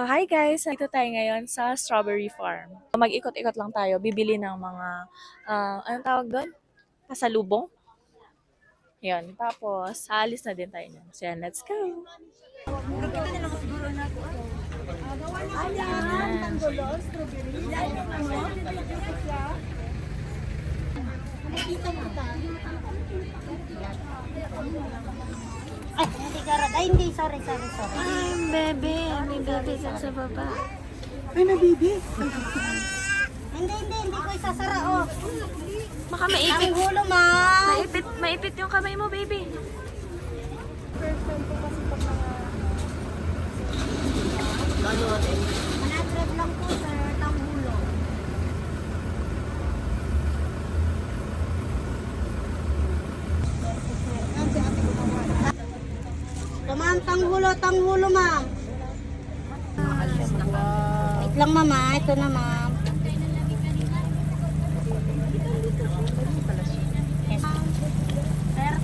Hi guys! Nandito tayo ngayon sa Strawberry Farm. Mag-ikot-ikot lang tayo, bibili ng mga, anong tawag doon? Pasalubong? Yan. Tapos, haalis na din tayo niyan. So yan, let's go! Ay, hindi garad. Ay, hindi. Sorry. Ay, bebe. May bebe ka sa baba. Ay, nabibi. Hindi ko isasara, oh. Baka Ang maipit. hulo, ma'am. Maipit yung kamay mo, baby. Manatred lang po, sir. Ang hulo. Ma'am, tanghulo, ma'am. Wait lang, ma'am, ah. Ito na, ma'am. Yes.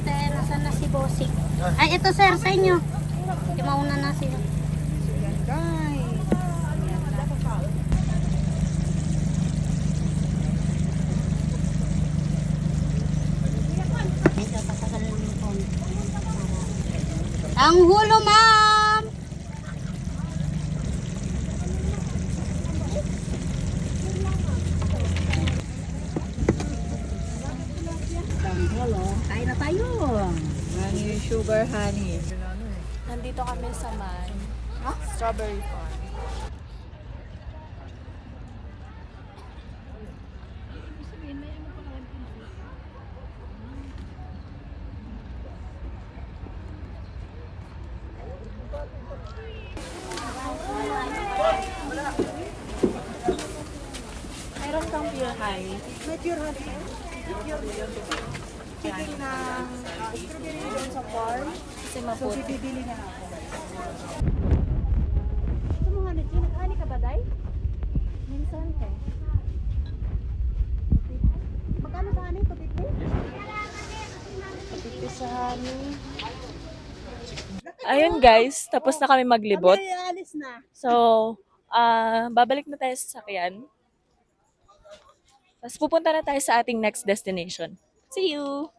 Sir, nasan na si Bossing? Ay, ito, sir, sa inyo. Di mauna na sila. Medyo tatagalan yung phone. Ang hulo, ma'am! Kain na tayo. Honey, sugar honey. Nandito kami sa Strawberry Farm. Meron kang pure honey. May pure honey. Chicken ng strawberry doon sa farm. Kasi So, maputi. bibili na ako. Gusto mo honey? Nag-honey ka ba, Day? Minsan ka. Magkano sa honey? 250? Kapiti sa honey. Ayun guys, tapos na kami maglibot. Ay, alis na. So, babalik na tayo sa sakyan. Tapos pupunta na tayo sa ating next destination. See you!